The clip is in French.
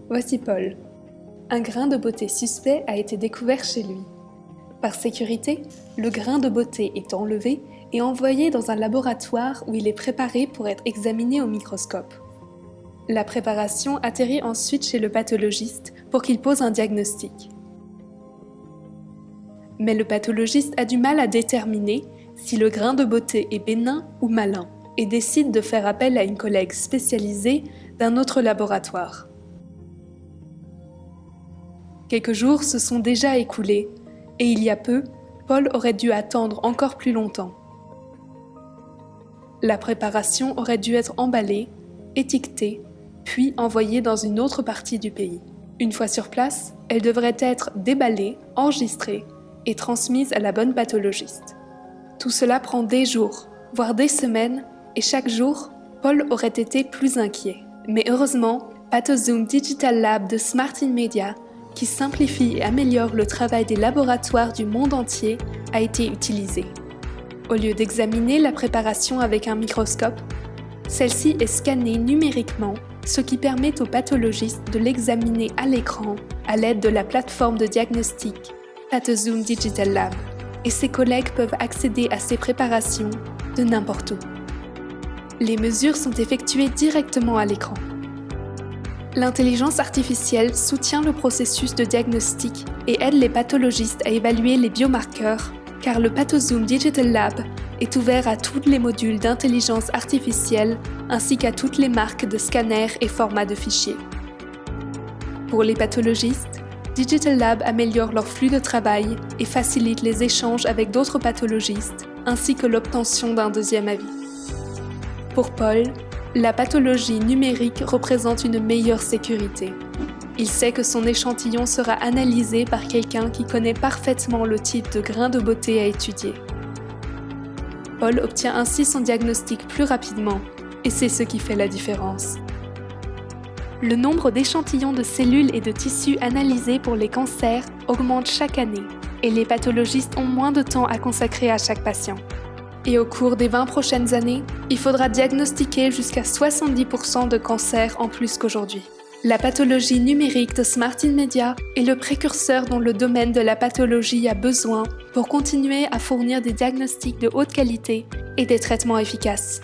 Voici Paul. Un grain de beauté suspect a été découvert chez lui. Par sécurité, le grain de beauté est enlevé et envoyé dans un laboratoire où il est préparé pour être examiné au microscope. La préparation atterrit ensuite chez le pathologiste pour qu'il pose un diagnostic. Mais le pathologiste a du mal à déterminer si le grain de beauté est bénin ou malin et décide de faire appel à une collègue spécialisée d'un autre laboratoire. Quelques jours se sont déjà écoulés et il y a peu, Paul aurait dû attendre encore plus longtemps. La préparation aurait dû être emballée, étiquetée, puis envoyée dans une autre partie du pays. Une fois sur place, elle devrait être déballée, enregistrée et transmise à la bonne pathologiste. Tout cela prend des jours, voire des semaines, et chaque jour, Paul aurait été plus inquiet. Mais heureusement, PathoZoom Digital Lab de Smart In Media, qui simplifie et améliore le travail des laboratoires du monde entier, a été utilisé. Au lieu d'examiner la préparation avec un microscope, celle-ci est scannée numériquement, ce qui permet au pathologiste de l'examiner à l'écran à l'aide de la plateforme de diagnostic PathoZoom Digital Lab, et ses collègues peuvent accéder à ces préparations de n'importe où. Les mesures sont effectuées directement à l'écran. L'intelligence artificielle soutient le processus de diagnostic et aide les pathologistes à évaluer les biomarqueurs, car le PathoZoom Digital Lab est ouvert à tous les modules d'intelligence artificielle ainsi qu'à toutes les marques de scanners et formats de fichiers. Pour les pathologistes, Digital Lab améliore leur flux de travail et facilite les échanges avec d'autres pathologistes, ainsi que l'obtention d'un deuxième avis. Pour Paul, la pathologie numérique représente une meilleure sécurité. Il sait que son échantillon sera analysé par quelqu'un qui connaît parfaitement le type de grain de beauté à étudier. Paul obtient ainsi son diagnostic plus rapidement, et c'est ce qui fait la différence. Le nombre d'échantillons de cellules et de tissus analysés pour les cancers augmente chaque année, et les pathologistes ont moins de temps à consacrer à chaque patient. Et au cours des 20 prochaines années, il faudra diagnostiquer jusqu'à 70% de cancers en plus qu'aujourd'hui. La pathologie numérique de Smart In Media est le précurseur dont le domaine de la pathologie a besoin pour continuer à fournir des diagnostics de haute qualité et des traitements efficaces.